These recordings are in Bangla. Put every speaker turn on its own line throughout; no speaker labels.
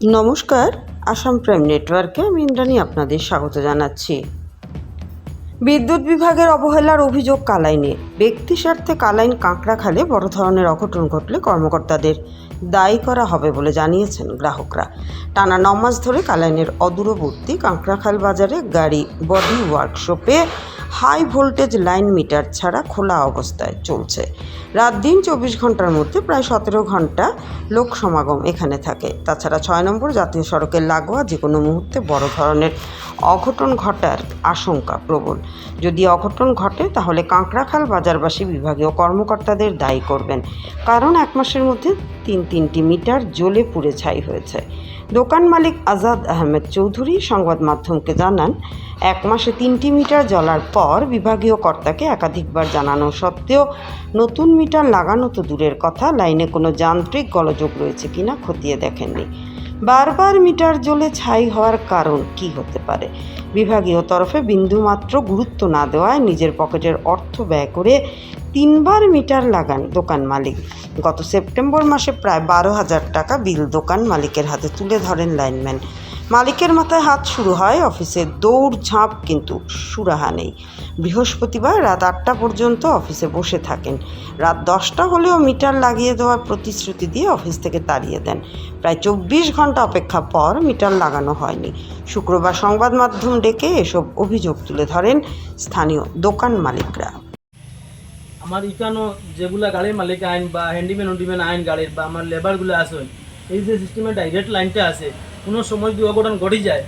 নমস্কার, আসাম প্রাইম নেটওয়ার্কে আমি ইন্দ্রাণী আপনাদের স্বাগত জানাচ্ছি। বিদ্যুৎ বিভাগের অবহেলার অভিযোগ কালাইনে। ব্যক্তি স্বার্থে কালাইন কাঁকড়াখালে বড় ধরনের অঘটন ঘটলে কর্মকর্তাদের দায়ী করা হবে বলে জানিয়েছেন গ্রাহকরা। টানা 9 মাস ধরে কালাইনের অদূরবর্তী কাঁকড়াখাল বাজারে গাড়ি বডি ওয়ার্কশপে হাই ভোল্টেজ লাইন মিটার ছাড়া খোলা অবস্থায় চলছে। রাত দিন 24 ঘন্টার মধ্যে প্রায় 17 ঘন্টা লোক সমাগম এখানে থাকে। তাছাড়া 6 নম্বর জাতীয় সড়কের লাগোয়া যে কোনো মুহূর্তে বড় ধরনের অঘটন ঘটার আশঙ্কা প্রবল। যদি অঘটন ঘটে তাহলে কাঁকড়াখাল বাজারবাসী বিভাগীয় কর্মকর্তাদের দায়ী করবেন, কারণ 1 মাসের মধ্যে তিনটি মিটার জ্বলে পুড়ে ছাই হয়েছে। দোকান মালিক আজাদ আহমেদ চৌধুরী সংবাদ মাধ্যমকে জানান, 1 মাসে 3টি মিটার জ্বলার পর বিভাগীয় কর্তাকে একাধিকবার জানানো সত্ত্বেও নতুন মিটার লাগানো তো দূরের কথা, লাইনে কোনো যান্ত্রিক গোলযোগ রয়েছে কিনা খতিয়ে দেখেননি। বারবার মিটার জ্বলে ছাই হওয়ার কারণ কি হতে পারে? বিভাগীয় তরফে বিন্দুমাত্র গুরুত্ব না দেওয়ায় নিজের পকেটের অর্থ ব্যয় করে 3বার মিটার লাগান দোকান মালিক। গত সেপ্টেম্বর মাসে প্রায় 12,000 টাকা বিল দোকান মালিকের হাতে তুলে ধরেন লাইনম্যান। মালিকের মাথায় হাত শুরু হয়, অফিসে দৌড়ঝাঁপ, কিন্তু সুরাহা নেই। বৃহস্পতিবার রাত 8টা পর্যন্ত অফিসে বসে থাকেন। রাত 10টা হলেও মিটার লাগিয়ে দেওয়ার প্রতিশ্রুতি দিয়ে অফিস থেকে তাড়িয়ে দেন। প্রায় 24 ঘন্টা অপেক্ষা পর মিটার লাগানো হয়নি। শুক্রবার সংবাদ মাধ্যম ডেকে এসব অভিযোগ তুলে ধরেন স্থানীয় দোকান মালিকরা।
আমার ইকানো যেগুলা গাড়ির মালিক আইন বা হ্যান্ডিম্যান আইন গাড়ির বা আমার লেবারগুলো আছে, এই যে সিস্টেমে ডাইরেক্ট লাইনটা আছে, কোনো সময় যদি অঘটন ঘটে যায়,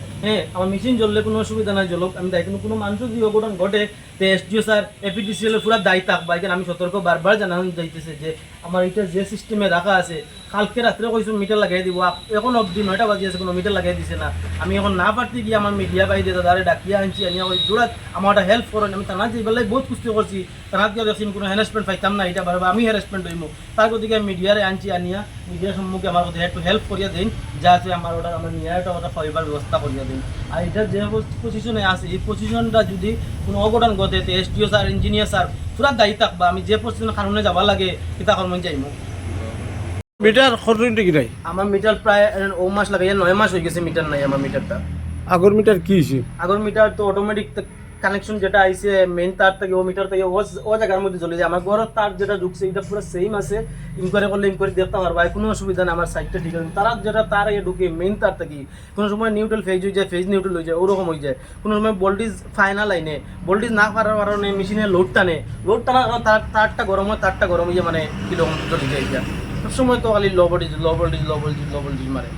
আমার মেশিন জ্বললে কোনো অসুবিধা নাই, জ্বলক, আমি দায়ী। কিন্তু কোনো মানুষের যদি অঘটন ঘটে তো এসডিও স্যার এপিডিসিএল পুরো দায়ী থাকবা। এখানে আমি সতর্ক বারবার জানানো যাইতেছে যে আমার এটা যে সিস্টেমে রাখা আছে, কালকে রাত্রে কইছো মিটার লাগাই দিব, এখন অবধি 9টা বাজে আছে, কোনো মিটার লাগাই দিছে না। আমি এখন না পারতে গিয়ে আমার মিডিয়া বাইরে দাদারে ডাকিয়া আনছি, আনিয়া ওই জোড়া আমার একটা হেল্প করেন। আমি তানা যে বেলায় বহুত কুস্তি করছি, তারা দিয়ে দেখছি কোনো হ্যারাসমেন্ট পাইতাম না, এটা বারবার আমি হ্যারাসমেন্ট হইমু। তার গতিকে আমি মিডিয়ারে আনছি, আনিয়া মিডিয়ার সম্মুখে আমার কথা একটু হেল্প করিয়া দিন, যাতে আমার ওটা আমার নিয়ে ওটা পাইবার ব্যবস্থা করিয়া দিন। আর এটা যে পজিশনে আছে, এই পজিশনটা যদি কোনো অঘটন ঘটে তো এসডিও স্যার, ইঞ্জিনিয়ার স্যার পুরা দায়ী থাকবা। আমি যে পজিশনে কারণে যাবা লাগে কিতা কর্ম যাইমু।
মিটার খরচটা কি নাই?
আমার মিটার প্রায় 9 মাস লাগে, 9 মাস হয়ে গেছে মিটার নাই আমার মিটারটা।
আগর মিটার কি হয়েছে?
আগর মিটার তো অটোমেটিক কানেকশন যেটা আইছে মেইন তার থেকে, ও মিটার থেকে ও জায়গার মধ্যে চলে যায়। আমার ঘরের তার যেটা ঢুকছে এটা পুরো সেম আছে, ইনকোয়ারি করলে ইনকোয়ারি দেখতে পারবো, কোনো অসুবিধা নেই। আমার সাইডটা ঠিক আছে। তারা যেটা তার ঢুকে মেইন তার থেকে কোনো সময় নিউট্রাল ফেজ হয়ে যায়, ফেজ নিউট্রাল হয়ে যায়, ওরকম হয়ে যায়। কোনো সময় ভোল্টেজ ফাইনাল লাইনে ভোল্টেজ না পারার কারণে মেশিনের লোড টানার কারণে তারটা গরম হয়, তারটা গরম হয়ে যায়, মানে কিরকম চলে যায়। সবসময় তো খালি লো ভোল্টেজ মারে।